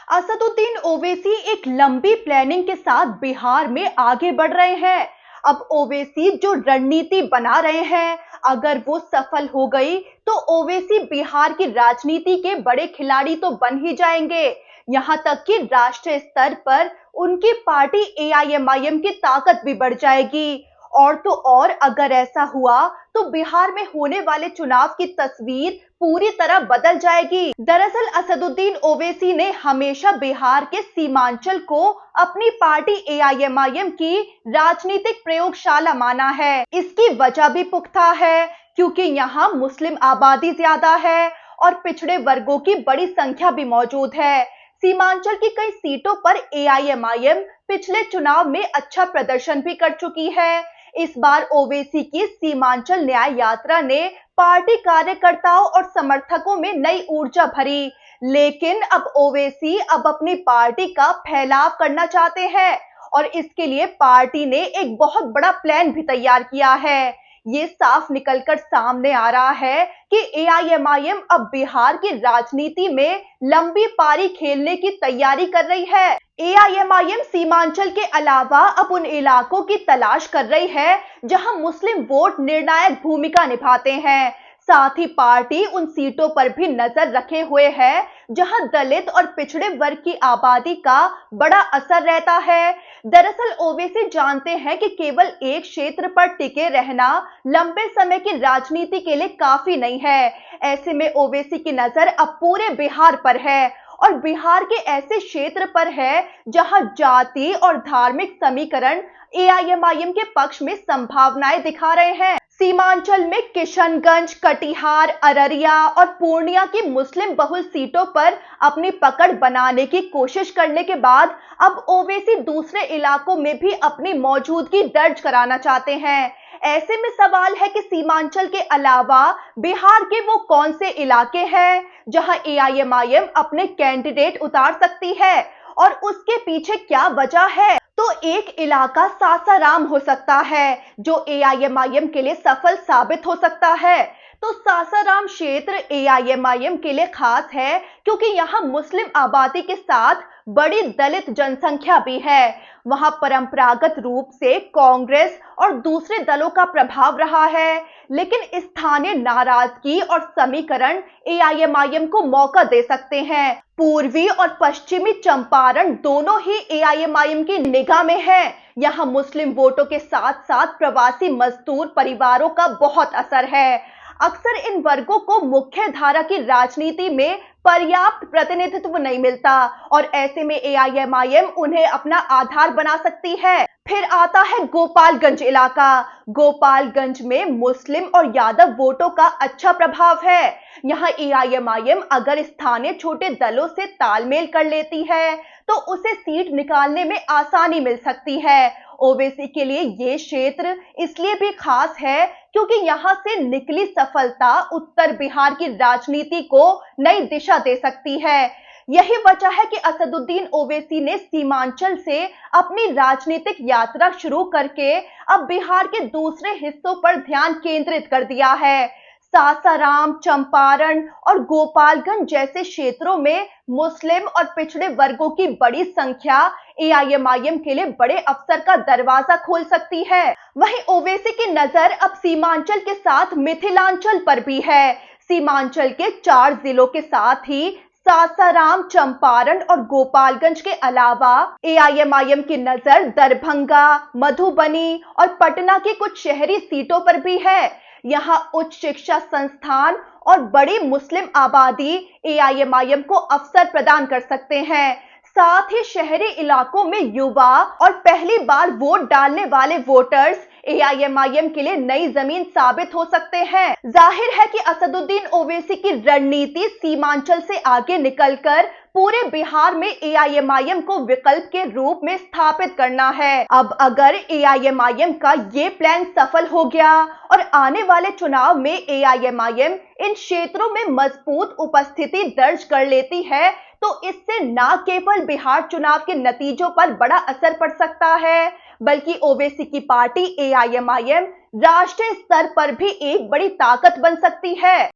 असदुद्दीन ओवैसी एक लंबी प्लानिंग के साथ बिहार में आगे बढ़ रहे हैं। अब ओवैसी जो रणनीति बना रहे हैं, अगर वो सफल हो गई तो ओवैसी बिहार की राजनीति के बड़े खिलाड़ी तो बन ही जाएंगे। यहां तक कि राष्ट्रीय स्तर पर उनकी पार्टी एआईएमआईएम की ताकत भी बढ़ जाएगी। और तो और अगर ऐसा हुआ तो बिहार में होने वाले चुनाव की तस्वीर पूरी तरह बदल जाएगी। दरअसल असदुद्दीन ओवैसी ने हमेशा बिहार के सीमांचल को अपनी पार्टी एआईएमआईएम की राजनीतिक प्रयोगशाला माना है। इसकी वजह भी पुख्ता है, क्योंकि यहाँ मुस्लिम आबादी ज्यादा है और पिछड़े वर्गों की बड़ी संख्या भी मौजूद है। सीमांचल की कई सीटों पर एआईएमआईएम पिछले चुनाव में अच्छा प्रदर्शन भी कर चुकी है। इस बार ओवैसी की सीमांचल न्याय यात्रा ने पार्टी कार्यकर्ताओं और समर्थकों में नई ऊर्जा भरी। लेकिन अब ओवैसी अपनी पार्टी का फैलाव करना चाहते हैं और इसके लिए पार्टी ने एक बहुत बड़ा प्लान भी तैयार किया है। ये साफ निकलकर सामने आ रहा है कि एआईएमआईएम अब बिहार की राजनीति में लंबी पारी खेलने की तैयारी कर रही है। एआईएमआईएम सीमांचल के अलावा अब उन इलाकों की तलाश कर रही है जहां मुस्लिम वोट निर्णायक भूमिका निभाते हैं। साथ ही पार्टी उन सीटों पर भी नजर रखे हुए है जहां दलित और पिछड़े वर्ग की आबादी का बड़ा असर रहता है। दरअसल ओवैसी जानते हैं कि केवल एक क्षेत्र पर टिके रहना लंबे समय की राजनीति के लिए काफी नहीं है। ऐसे में ओवैसी की नजर अब पूरे बिहार पर है और बिहार के ऐसे क्षेत्र पर है जहां जाति और धार्मिक समीकरण एआईएमआईएम के पक्ष में संभावनाएं दिखा रहे हैं। सीमांचल में किशनगंज, कटिहार, अररिया और पूर्णिया की मुस्लिम बहुल सीटों पर अपनी पकड़ बनाने की कोशिश करने के बाद अब ओवैसी दूसरे इलाकों में भी अपनी मौजूदगी दर्ज कराना चाहते हैं। ऐसे में सवाल है कि सीमांचल के अलावा बिहार के वो कौन से इलाके हैं जहां एआईएमआईएम अपने कैंडिडेट उतार सकती है और उसके पीछे क्या वजह है। तो एक इलाका सासाराम हो सकता है जो एआईएमआईएम के लिए सफल साबित हो सकता है। तो सासाराम क्षेत्र एआईएमआईएम के लिए खास है क्योंकि यहाँ मुस्लिम आबादी के साथ बड़ी दलित जनसंख्या भी है। वहां परंपरागत रूप से कांग्रेस और दूसरे दलों का प्रभाव रहा है, लेकिन स्थानीय नाराजगी और समीकरण एआईएमआईएम को मौका दे सकते हैं। पूर्वी और पश्चिमी चंपारण दोनों ही एआईएमआईएम की निगाह में है। यहाँ मुस्लिम वोटों के साथ साथ प्रवासी मजदूर परिवारों का बहुत असर है। अक्सर इन वर्गों को मुख्य धारा की राजनीति में पर्याप्त प्रतिनिधित्व नहीं मिलता और ऐसे में एआईएमआईएम उन्हें अपना आधार बना सकती है। फिर आता है गोपालगंज इलाका। गोपालगंज में मुस्लिम और यादव वोटों का अच्छा प्रभाव है। यहाँ एआईएमआईएम अगर स्थानीय छोटे दलों से तालमेल कर लेती है तो उसे सीट निकालने में आसानी मिल सकती है। ओवैसी के लिए ये क्षेत्र इसलिए भी खास है क्योंकि यहाँ से निकली सफलता उत्तर बिहार की राजनीति को नई दिशा दे सकती है। यही वजह है कि असदुद्दीन ओवैसी ने सीमांचल से अपनी राजनीतिक यात्रा शुरू करके अब बिहार के दूसरे हिस्सों पर ध्यान केंद्रित कर दिया है। सासाराम, चंपारण और गोपालगंज जैसे क्षेत्रों में मुस्लिम और पिछड़े वर्गों की बड़ी संख्या एआईएमआईएम के लिए बड़े अवसर का दरवाजा खोल सकती है। वहीं ओवैसी की नजर अब सीमांचल के साथ मिथिलांचल पर भी है। सीमांचल के 4 जिलों के साथ ही सासाराम, चंपारण और गोपालगंज के अलावा एआईएमआईएम की नजर दरभंगा, मधुबनी और पटना की कुछ शहरी सीटों पर भी है। यहाँ उच्च शिक्षा संस्थान और बड़ी मुस्लिम आबादी एआईएमआईएम को अवसर प्रदान कर सकते हैं। साथ ही शहरी इलाकों में युवा और पहली बार वोट डालने वाले वोटर्स एआईएमआईएम के लिए नई जमीन साबित हो सकते हैं। जाहिर है कि असदुद्दीन ओवैसी की रणनीति सीमांचल से आगे निकलकर पूरे बिहार में एआईएमआईएम को विकल्प के रूप में स्थापित करना है। अब अगर एआईएमआईएम का ये प्लान सफल हो गया और आने वाले चुनाव में एआईएमआईएम इन क्षेत्रों में मजबूत उपस्थिति दर्ज कर लेती है तो इससे न केवल बिहार चुनाव के नतीजों पर बड़ा असर पड़ सकता है, बल्कि ओवैसी की पार्टी एआईएमआईएम राष्ट्रीय स्तर पर भी एक बड़ी ताकत बन सकती है।